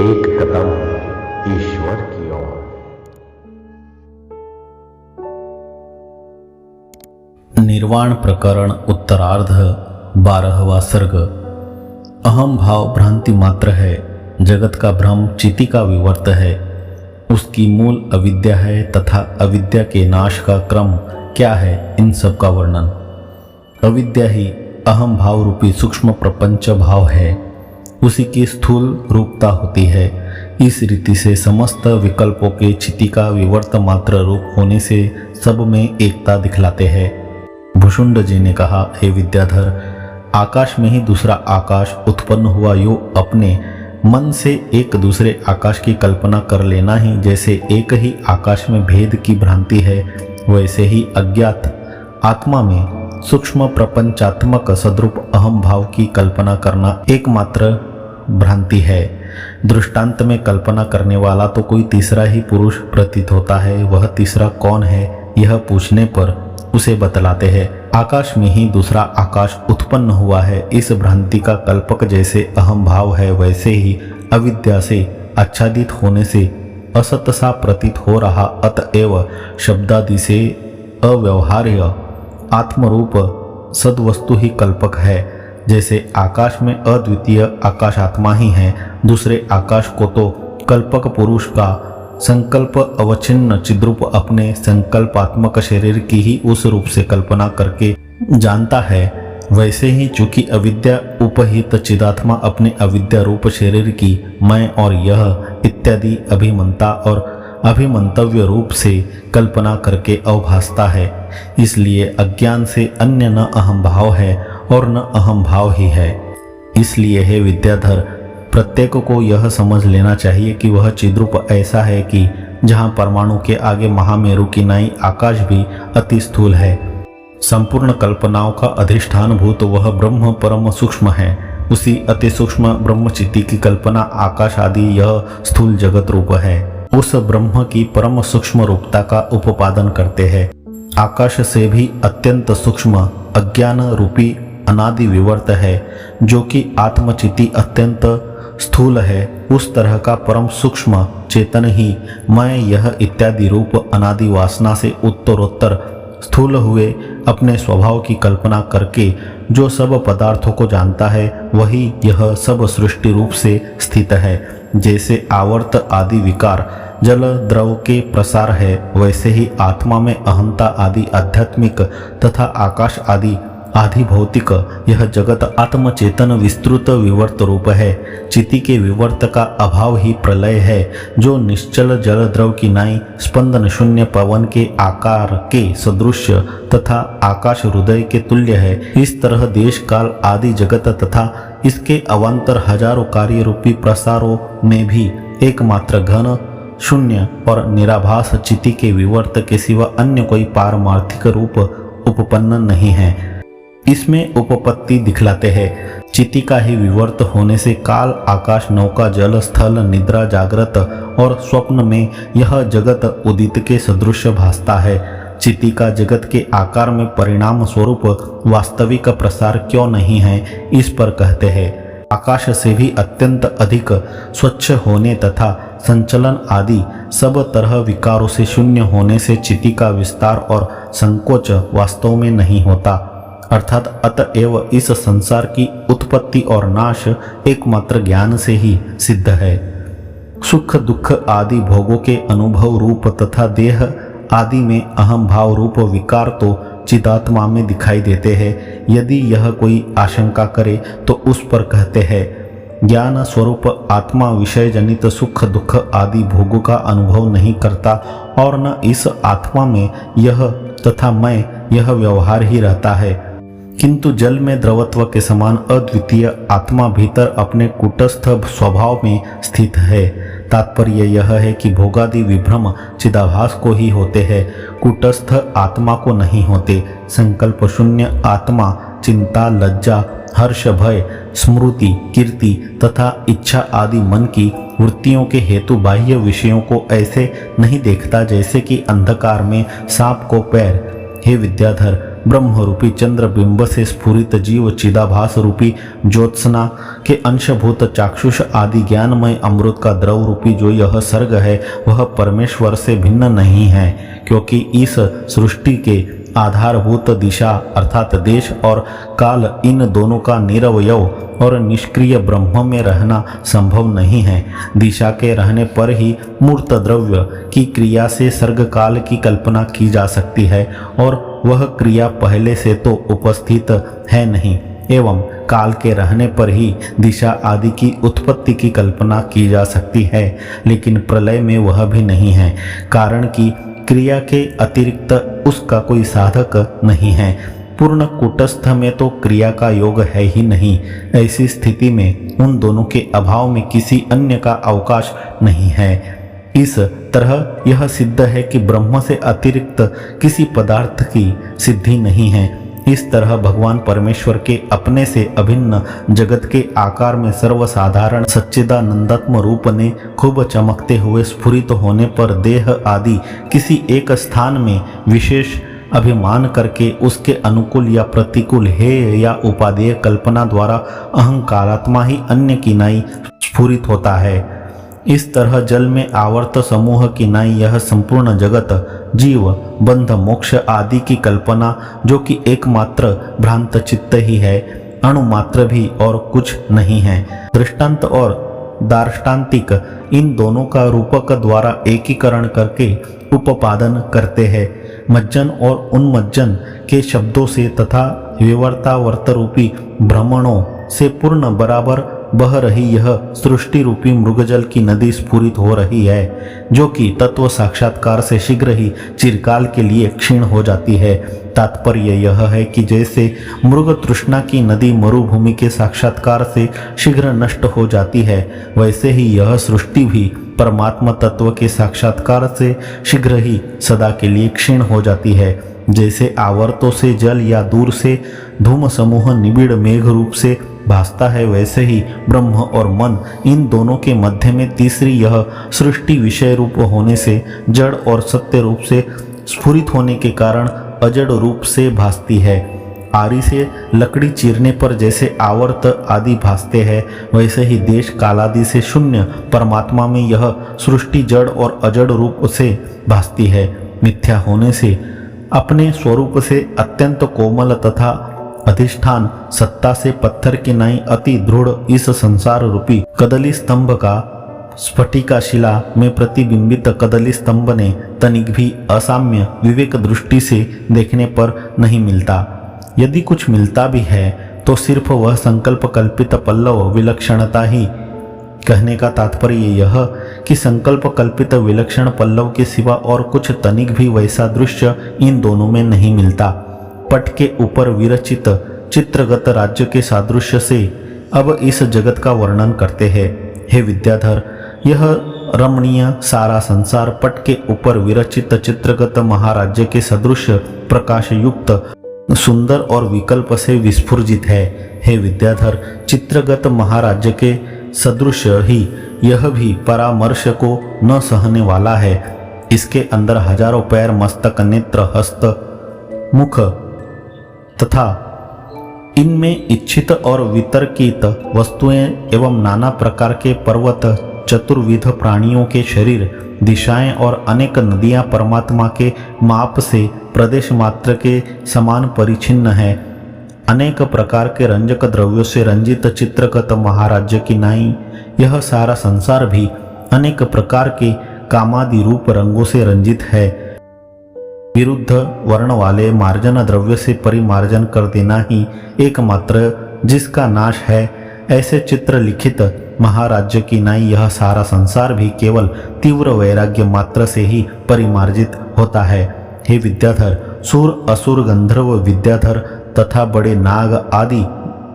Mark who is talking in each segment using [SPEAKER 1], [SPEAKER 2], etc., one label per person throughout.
[SPEAKER 1] एक कदम ईश्वर की ओर।
[SPEAKER 2] निर्वाण प्रकरण उत्तरार्ध 12वां सर्ग। अहम भाव भ्रांति मात्र है, जगत का भ्रम चिति का विवर्त है। उसकी मूल अविद्या है तथा अविद्या के नाश का क्रम क्या है, इन सब का वर्णन। अविद्या ही अहम भाव रूपी सूक्ष्म प्रपंच भाव है, उसी की स्थूल रूपता होती है। इस रीति से समस्त विकल्पों के चिति का विवर्त मात्र रूप होने से सब में एकता दिखलाते हैं। भुषुंड जी ने कहा, हे विद्याधर, आकाश में ही दूसरा आकाश उत्पन्न हुआ, यो अपने मन से एक दूसरे आकाश की कल्पना कर लेना ही जैसे एक ही आकाश में भेद की भ्रांति है, वैसे ही अज्ञात आत्मा में सूक्ष्म प्रपंचात्मक सद्रूप अहम भाव की कल्पना करना एकमात्र भ्रांति है। दृष्टांत में कल्पना करने वाला तो कोई तीसरा ही पुरुष प्रतीत होता है। वह तीसरा कौन है, यह पूछने पर उसे बतलाते हैं, आकाश में ही दूसरा आकाश उत्पन्न हुआ है। इस भ्रांति का कल्पक जैसे अहम भाव है, वैसे ही अविद्या से आच्छादित होने से असत सा प्रतीत हो रहा, अतएव शब्दादि से अव्यवहार्य आत्मरूप सद्वस्तु ही कल्पक है। जैसे आकाश में अद्वितीय आकाश आत्मा ही है, दूसरे आकाश को तो कल्पक पुरुष का संकल्प अवच्छिन्न चिद्रूप अपने संकल्पात्मक शरीर की ही उस रूप से कल्पना करके जानता है, वैसे ही चूंकि अविद्या उपहित चिदात्मा अपने अविद्या रूप शरीर की मैं और यह इत्यादि अभिमंता और अभिमंतव्य रूप से कल्पना करके अवभासता है। इसलिए अज्ञान से अन्य न अहम भाव है और न अहम भाव ही है। इसलिए हे विद्याधर, प्रत्येक को यह समझ लेना चाहिए कि वह चिद्रूप ऐसा है कि जहाँ परमाणु के आगे महामेरु की नाई आकाश भी अति स्थूल है। संपूर्ण कल्पनाओं का अधिष्ठान भूत वह ब्रह्म परम सूक्ष्म है। उसी अति सूक्ष्म ब्रह्मचिति की कल्पना आकाश आदि यह स्थूल जगत रूप है। उस ब्रह्म की परम सूक्ष्म रूपता का उपादन करते हैं। आकाश से भी अत्यंत सूक्ष्म अज्ञान रूपी अनादि विवर्त है, जो कि आत्मचिति अत्यंत स्थूल है। उस तरह का परम सूक्ष्म चेतन ही मैं यह इत्यादि रूप अनादि वासना से उत्तरोत्तर स्थूल हुए अपने स्वभाव की कल्पना करके जो सब पदार्थों को जानता है, वही यह सब सृष्टि रूप से स्थित है। जैसे आवर्त आदि विकार जल द्रव के प्रसार है, वैसे ही आत्मा में अहंता आदि आध्यात्मिक तथा आकाश आदि आधि भौतिक यह जगत आत्मचेतन विस्तृत विवर्त रूप है। चिति के विवर्त का अभाव ही प्रलय है, जो निश्चल जल द्रव की नाई स्पंदन शून्य पवन के आकार के सदृश्य तथा आकाश हृदय के तुल्य है। इस तरह देश काल आदि जगत तथा इसके अवान्तर हजारों कार्य रूपी प्रसारों में भी एकमात्र घन शून्य और निराभास चिति के विवर्त के सिवा अन्य कोई पारमार्थिक रूप उपपन्न नहीं है। इसमें उपपत्ति दिखलाते हैं। चिति का ही विवर्त होने से काल आकाश नौका जल स्थल निद्रा जागृत और स्वप्न में यह जगत उदित के सदृश भासता है। चिति का जगत के आकार में परिणाम स्वरूप वास्तविक प्रसार क्यों नहीं है, इस पर कहते हैं, आकाश से भी अत्यंत अधिक स्वच्छ होने तथा संचलन आदि सब तरह विकारों से शून्य होने से चिति का विस्तार और संकोच वास्तव में नहीं होता। अर्थात अतएव इस संसार की उत्पत्ति और नाश एकमात्र ज्ञान से ही सिद्ध है। सुख दुख आदि भोगों के अनुभव रूप तथा देह आदि में अहम भाव रूप विकार तो चिदात्मा में दिखाई देते हैं। यदि यह कोई आशंका करे तो उस पर कहते हैं, ज्ञान स्वरूप आत्मा विषय जनित सुख दुख आदि भोगों का अनुभव नहीं करता और न इस आत्मा में यह तथा मैं यह व्यवहार ही रहता है। किंतु जल में द्रवत्व के समान अद्वितीय आत्मा भीतर अपने कूटस्थ स्वभाव में स्थित है। तात्पर्य यह है कि भोगादि विभ्रम चिदाभास को ही होते हैं, कूटस्थ आत्मा को नहीं होते। संकल्प शून्य आत्मा चिंता लज्जा हर्ष भय स्मृति कीर्ति तथा इच्छा आदि मन की वृत्तियों के हेतु बाह्य विषयों को ऐसे नहीं देखता जैसे कि अंधकार में सांप को पैर। हे विद्याधर, ब्रह्म रूपी चंद्र बिंब से स्फुरित जीव चिदाभास रूपी ज्योत्सना के अंशभूत चाक्षुष आदि ज्ञानमय अमृत का द्रव रूपी जो यह सर्ग है वह परमेश्वर से भिन्न नहीं है, क्योंकि इस सृष्टि के आधारभूत दिशा अर्थात देश और काल इन दोनों का निरवयव और निष्क्रिय ब्रह्म में रहना संभव नहीं है। दिशा के रहने पर ही मूर्त द्रव्य की क्रिया से सर्ग काल की कल्पना की जा सकती है और वह क्रिया पहले से तो उपस्थित है नहीं, एवं काल के रहने पर ही दिशा आदि की उत्पत्ति की कल्पना की जा सकती है, लेकिन प्रलय में वह भी नहीं है, कारण कि क्रिया के अतिरिक्त उसका कोई साधक नहीं है। पूर्ण कूटस्थ में तो क्रिया का योग है ही नहीं। ऐसी स्थिति में उन दोनों के अभाव में किसी अन्य का अवकाश नहीं है। इस तरह यह सिद्ध है कि ब्रह्म से अतिरिक्त किसी पदार्थ की सिद्धि नहीं है। इस तरह भगवान परमेश्वर के अपने से अभिन्न जगत के आकार में सर्वसाधारण सच्चिदानंदात्म रूप ने खूब चमकते हुए स्फुरित होने पर देह आदि किसी एक स्थान में विशेष अभिमान करके उसके अनुकूल या प्रतिकूल हेय या उपादेय कल्पना द्वारा अहंकारात्मा ही अन्य किनाई स्फुरित होता है। इस तरह जल में आवर्त समूह की नाई यह संपूर्ण जगत जीव बंध मोक्ष आदि की कल्पना जो कि एकमात्र भ्रांत चित्त ही है, अणुमात्र भी और कुछ नहीं है। दृष्टांत और दार्ष्टान्तिक इन दोनों का रूपक द्वारा एकीकरण करके उपादान करते हैं। मज्जन और उन्मज्जन के शब्दों से तथा विवर्तावर्त रूपी भ्रमणों से पूर्ण बराबर बह रही यह सृष्टि रूपी मृगजल की नदी स्फुरित हो रही है, जो कि तत्व साक्षात्कार से शीघ्र ही चिरकाल के लिए क्षीण हो जाती है। तात्पर्य यह है कि जैसे मृग तृष्णा की नदी मरुभूमि के साक्षात्कार से शीघ्र नष्ट हो जाती है, वैसे ही यह सृष्टि भी परमात्मा तत्व के साक्षात्कार से शीघ्र ही सदा के लिए क्षीण हो जाती है। जैसे आवर्तों से जल या दूर से धूम समूह निबिड़ मेघ रूप से भासता है, वैसे ही ब्रह्म और मन इन दोनों के मध्य में तीसरी यह सृष्टि विषय रूप होने से जड़ और सत्य रूप से स्फुरित होने के कारण अजड़ रूप से भासती है। आरी से लकड़ी चीरने पर जैसे आवर्त आदि भासते हैं, वैसे ही देश कालादि से शून्य परमात्मा में यह सृष्टि जड़ और अजड़ रूप से भासती है। मिथ्या होने से अपने स्वरूप से अत्यंत कोमल तथा अधिष्ठान सत्ता से पत्थर की नाई अति दृढ़ इस संसार रूपी कदली स्तंभ का स्फटिका शिला में प्रतिबिंबित कदली स्तंभ ने तनिक भी असाम्य विवेक दृष्टि से देखने पर नहीं मिलता। यदि कुछ मिलता भी है तो सिर्फ वह संकल्प कल्पित पल्लव विलक्षणता ही। कहने का तात्पर्य यह कि संकल्प कल्पित विलक्षण पल्लव के सिवा और कुछ तनिक भी वैसा दृश्य इन दोनों में नहीं मिलता। पट के ऊपर विरचित चित्रगत राज्य के सादृश्य से अब इस जगत का वर्णन करते हैं। हे विद्याधर, यह रमणीय सारा संसार पट के ऊपर विरचित चित्रगत महाराज्य के सदृश प्रकाश युक्त सुंदर और विकल्प से विस्फुर्जित है। हे विद्याधर, चित्रगत महाराज्य के सदृश ही यह भी परामर्श को न सहने वाला है। इसके अंदर हजारों पैर, मस्तक, नेत्र, हस्त, मुख तथा इनमें इच्छित और वितर्कित वस्तुएं एवं नाना प्रकार के पर्वत, चतुर्विध प्राणियों के शरीर, दिशाएं और अनेक नदियां परमात्मा के माप से प्रदेश मात्र के समान परिचिन्न है। अनेक प्रकार के रंजक द्रव्यों से रंजित चित्रगत महाराज्य की नाई यह सारा संसार भी अनेक प्रकार के कामादि रूप रंगों से रंजित है। विरुद्ध वर्ण वाले मार्जन द्रव्य से परिमार्जन कर देना ही एकमात्र जिसका नाश है, ऐसे चित्र लिखित महाराज्य की नाई यह सारा संसार भी केवल तीव्र वैराग्य मात्र से ही परिमार्जित होता है। हे विद्याधर, सूर, असुर, गंधर्व, विद्याधर तथा बड़े नाग आदि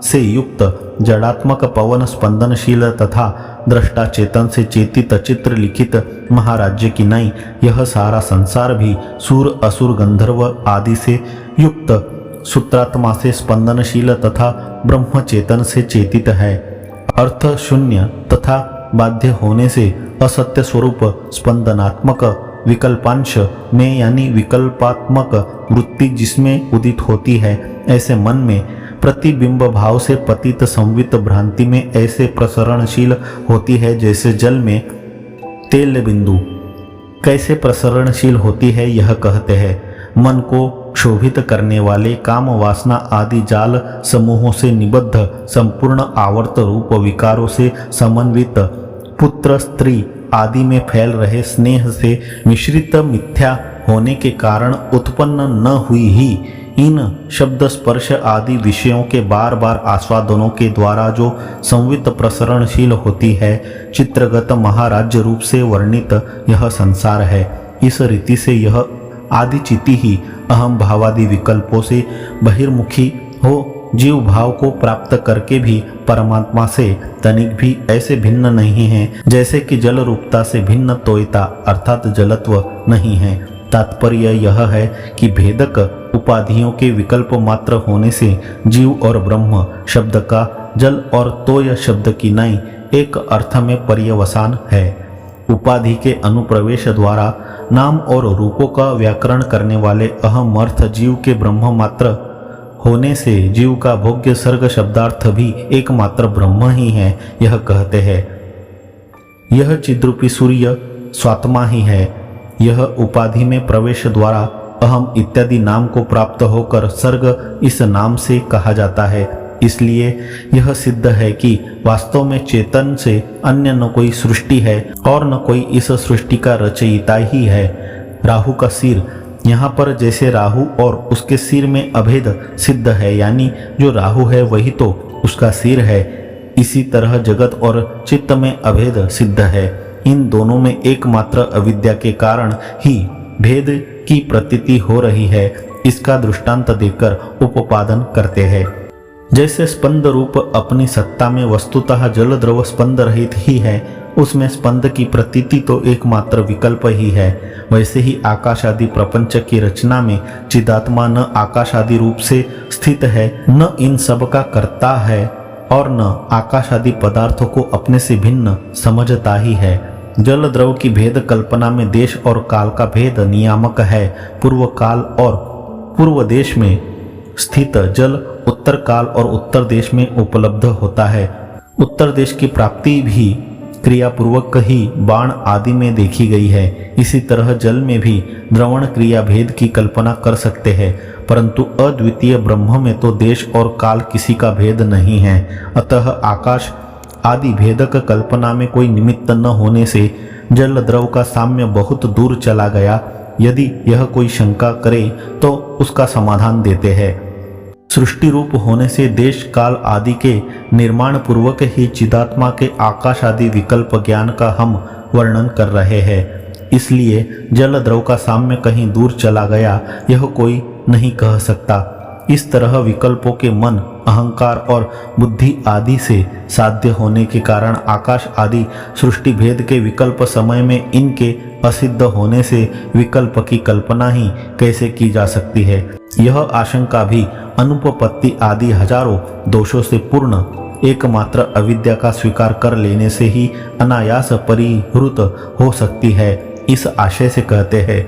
[SPEAKER 2] से युक्त जड़ात्मक पवन स्पंदनशील तथा दृष्टा चेतन से चेतित चित्र लिखित महाराज्य की नाई यह सारा संसार भी सूर, असुर, गंधर्व आदि से युक्त सूत्रात्मा से स्पंदनशील तथा ब्रह्म चेतन से चेतित है। अर्थ शून्य तथा बाध्य होने से असत्य स्वरूप स्पंदनात्मक विकल्पांश में यानी विकल्पात्मक वृत्ति जिसमें उदित होती है, ऐसे मन में प्रतिबिंब भाव से पतित संवित भ्रांति में ऐसे प्रसरणशील होती है जैसे जल में तेल बिंदु। कैसे प्रसरणशील होती है यह कहते हैं। मन को क्षोभित करने वाले काम वासना आदि जाल समूहों से निबद्ध संपूर्ण आवर्त रूप विकारों से समन्वित पुत्र स्त्री आदि में फैल रहे स्नेह से मिश्रित मिथ्या होने के कारण उत्पन्न न हुई ही इन शब्द स्पर्श आदि विषयों के बार बार आस्वादनों के द्वारा जो संवित प्रसरणशील होती है, चित्रगत महाराज्य रूप से वर्णित यह संसार है। इस रीति से यह आदि चिति ही अहम भावादि विकल्पों से बहिर्मुखी हो जीव भाव को प्राप्त करके भी परमात्मा से तनिक भी ऐसे भिन्न नहीं है जैसे कि जल रूपता से भिन्न तोयता अर्थात जलत्व नहीं है। तात्पर्य यह है कि भेदक उपाधियों के विकल्प मात्र होने से जीव और ब्रह्म शब्द का जल और तोय शब्द की नाई एक अर्थ में पर्यवसान है। उपाधि के अनुप्रवेश द्वारा नाम और रूपों का व्याकरण करने वाले अहम अर्थ जीव के ब्रह्म मात्र होने से जीव का भोग्य सर्ग शब्दार्थ भी एकमात्र ब्रह्म ही है यह कहते हैं। यह चिद्रूपी सूर्य स्वात्मा ही है। यह उपाधि में प्रवेश द्वारा अहम इत्यादि नाम को प्राप्त होकर सर्ग इस नाम से कहा जाता है। इसलिए यह सिद्ध है कि वास्तव में चेतन से अन्य न कोई सृष्टि है और न कोई इस सृष्टि का रचयिता ही है। राहु का सिर यहाँ पर जैसे राहु और उसके सिर में अभेद सिद्ध है, यानी जो राहु है वही तो उसका सिर है। इसी तरह जगत और चित्त में अभेद सिद्ध है। इन दोनों में एकमात्र अविद्या के कारण ही भेद की प्रतीति हो रही है। इसका दृष्टांत देकर उपोपादन करते हैं। जैसे स्पंद रूप अपनी सत्ता में वस्तुतः जल द्रव स्पंद रहित ही है, उसमें स्पंद की प्रतीति तो एकमात्र विकल्प ही है, वैसे ही आकाश आदि प्रपंच की रचना में चिदात्मा न आकाश आदि रूप से स्थित है, न इन सब का कर्ता है और न आकाश आदि पदार्थों को अपने से भिन्न समझता ही है। जल द्रव की भेद कल्पना में देश और काल का भेद नियामक है। पूर्व काल और पूर्व देश में स्थित जल उत्तर काल और उत्तर देश में उपलब्ध होता है। उत्तर देश की प्राप्ति भी क्रियापूर्वक ही बाण आदि में देखी गई है। इसी तरह जल में भी द्रवण क्रिया भेद की कल्पना कर सकते हैं, परंतु अद्वितीय ब्रह्म में तो देश और काल किसी का भेद नहीं है। अतः आकाश आदि भेदक कल्पना में कोई निमित्त न होने से जल द्रव का साम्य बहुत दूर चला गया। यदि यह कोई शंका करे तो उसका समाधान देते हैं। सृष्टि रूप होने से देश काल आदि के निर्माण पूर्वक ही चिदात्मा के आकाश आदि विकल्प ज्ञान का हम वर्णन कर रहे हैं। इसलिए जल द्रव का साम्य कहीं दूर चला गया यह कोई नहीं कह सकता। इस तरह विकल्पों के मन, अहंकार और बुद्धि आदि से साध्य होने के कारण आकाश आदि सृष्टि भेद के विकल्प समय में इनके असिद्ध होने से विकल्प की कल्पना ही कैसे की जा सकती है। यह आशंका भी अनुपपत्ति आदि हजारों दोषों से पूर्ण एकमात्र अविद्या का स्वीकार कर लेने से ही अनायास परिहृत हो सकती है। इस आशय से कहते हैं,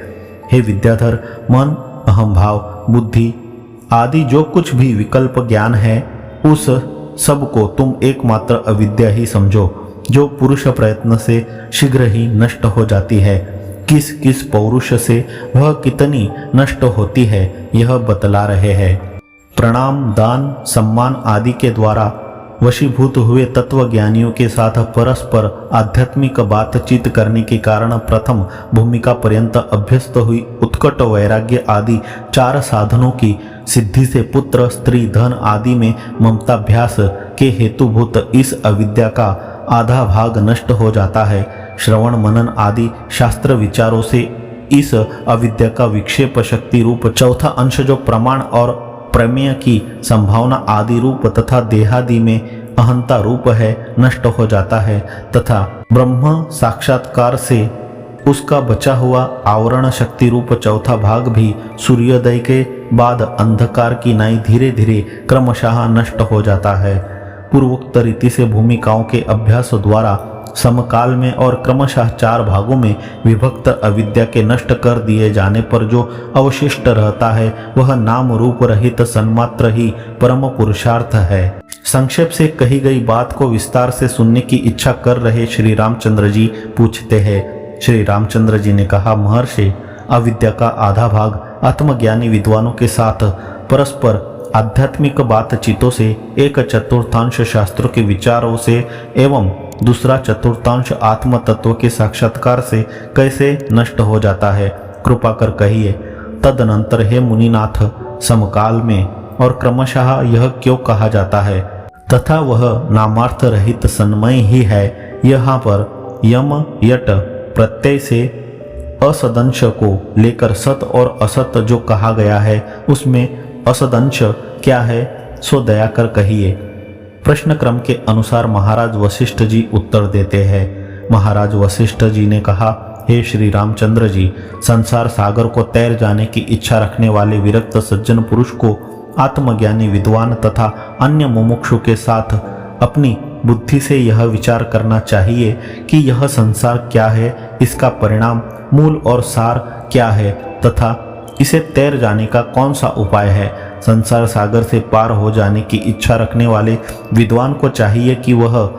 [SPEAKER 2] हे विद्याधर, मन, अहम भाव, बुद्धि आदि जो कुछ भी विकल्प ज्ञान है उस सब को तुम एकमात्र अविद्या ही समझो, जो पुरुष प्रयत्न से शीघ्र ही नष्ट हो जाती है। किस किस पौरुष से वह कितनी नष्ट होती है यह बतला रहे हैं। प्रणाम, दान, सम्मान आदि के द्वारा वशीभूत हुए तत्वज्ञानियों के साथ परस्पर आध्यात्मिक बातचीत करने के कारण प्रथम भूमिका पर्यंत अभ्यस्त हुई उत्कट वैराग्य आदि 4 साधनों की सिद्धि से पुत्र, स्त्री, धन आदि में ममताभ्यास के हेतुभूत इस अविद्या का आधा भाग नष्ट हो जाता है। श्रवण मनन आदि शास्त्र विचारों से इस अविद्या का विक्षेप शक्ति रूप चौथा अंश जो प्रमाण और प्रमेय की संभावना आदि रूप तथा देहादि में अहंता रूप है नष्ट हो जाता है, तथा ब्रह्म साक्षात्कार से उसका बचा हुआ आवरण शक्ति रूप चौथा भाग भी सूर्योदय के बाद अंधकार की नाई धीरे धीरे क्रमशः नष्ट हो जाता है। पूर्वोक्त रीति से भूमिकाओं के अभ्यास द्वारा समकाल में और क्रमशः 4 भागों में विभक्त अविद्या के नष्ट कर दिए जाने पर जो अवशिष्ट रहता है वह नाम रूप रहित सन्मात्र ही परम पुरुषार्थ है। संक्षेप से कही गई बात को विस्तार से सुनने की इच्छा कर रहे श्री रामचंद्र जी पूछते हैं। श्री रामचंद्र जी ने कहा, महर्षि, अविद्या का आधा भाग आत्मज्ञानी विद्वानों के साथ परस्पर आध्यात्मिक बातचीतों से, 1/4 शास्त्रों के विचारों से एवं दूसरा 1/4 आत्म तत्व के साक्षात्कार से कैसे नष्ट हो जाता है, कृपा कर कहिए। तदनंतर हे मुनिनाथ, समकाल में और क्रमशः यह क्यों कहा जाता है तथा वह नामार्थ रहित सन्मय ही है। यहाँ पर यम यट प्रत्यय से असदंश को लेकर सत और असत जो कहा गया है उसमें असदंश क्या है सो दया कर कहिए। प्रश्न क्रम के अनुसार महाराज वशिष्ठ जी उत्तर देते हैं। महाराज वशिष्ठ जी ने कहा, हे श्री रामचंद्र जी, संसार सागर को तैर जाने की इच्छा रखने वाले विरक्त सज्जन पुरुष को आत्मज्ञानी विद्वान तथा अन्य मुमुक्षु के साथ अपनी बुद्धि से यह विचार करना चाहिए कि यह संसार क्या है, इसका परिणाम, मूल और सार क्या है तथा इसे तैर जाने का कौन सा उपाय है। संसार सागर से पार हो जाने की इच्छा रखने वाले विद्वान को चाहिए कि वह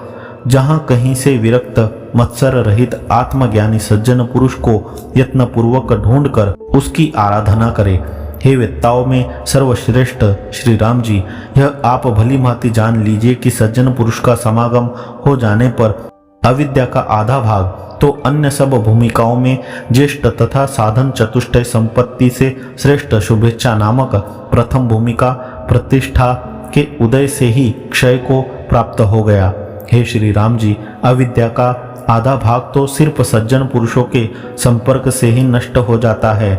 [SPEAKER 2] जहाँ कहीं से विरक्त मत्सर रहित आत्मज्ञानी सज्जन पुरुष को यत्नपूर्वक ढूंढकर उसकी आराधना करे। हे वेत्ताओं में सर्वश्रेष्ठ श्री राम जी, यह आप भली भांति जान लीजिए कि सज्जन पुरुष का समागम हो जाने पर अविद्या का आधा भाग तो अन्य सब भूमिकाओं में ज्येष्ठ तथा साधन चतुष्टय संपत्ति से श्रेष्ठ शुभेच्छा नामक प्रथम भूमिका प्रतिष्ठा के उदय से ही क्षय को प्राप्त हो गया। हे श्री राम जी, अविद्या का आधा भाग तो सिर्फ सज्जन पुरुषों के संपर्क से ही नष्ट हो जाता है।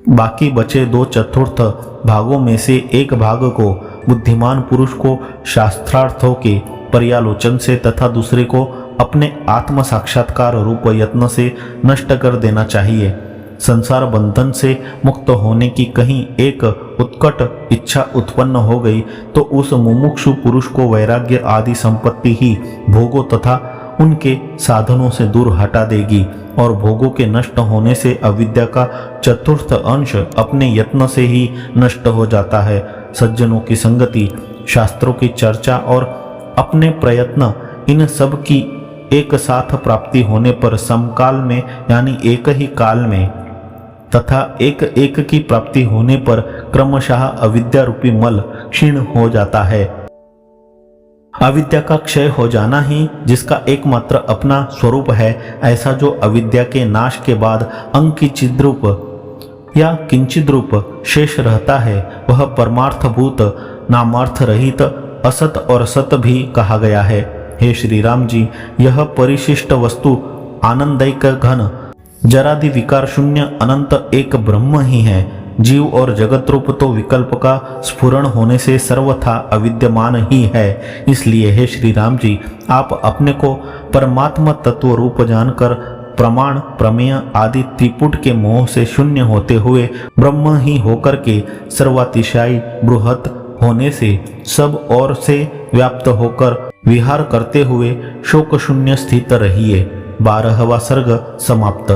[SPEAKER 2] बाकी बचे 2/4 भागों में से एक भाग को बुद्धिमान पुरुष को शास्त्रार्थों के पर्यालोचन से तथा दूसरे को अपने आत्म साक्षात्कार रूप यत्न से नष्ट कर देना चाहिए। संसार बंधन से मुक्त होने की कहीं एक उत्कट इच्छा उत्पन्न हो गई तो उस मुमुक्षु पुरुष को वैराग्य आदि संपत्ति ही भोगों तथा उनके साधनों से दूर हटा देगी और भोगों के नष्ट होने से अविद्या का 1/4 अंश अपने यत्न से ही नष्ट हो जाता है। सज्जनों की संगति, शास्त्रों की चर्चा और अपने प्रयत्न, इन सब की एक साथ प्राप्ति होने पर समकाल में यानी एक ही काल में तथा एक एक की प्राप्ति होने पर क्रमशः अविद्या रूपी मल क्षीण हो जाता है। अविद्या का क्षय हो जाना ही जिसका एकमात्र अपना स्वरूप है, ऐसा जो अविद्या के नाश के बाद अंकिंचित रूप या किंचित रूप शेष रहता है वह परमार्थभूत नामार्थ रहित असत और सत भी कहा गया है। हे श्री राम जी, यह परिशिष्ट वस्तु आनंदैक घन जरादि विकार शून्य अनंत एक ब्रह्म ही है। जीव और जगत रूप तो विकल्प का स्फुरण होने से सर्वथा अविद्यमान ही है। इसलिए हे श्री राम जी, आप अपने को परमात्मा तत्व रूप जानकर प्रमाण प्रमेय आदि त्रिपुट के मोह से शून्य होते हुए ब्रह्म ही होकर के सर्वातिशायी बृहत होने से सब ओर से व्याप्त होकर विहार करते हुए शोक शून्य स्थित रहिए। 12वां सर्ग समाप्त।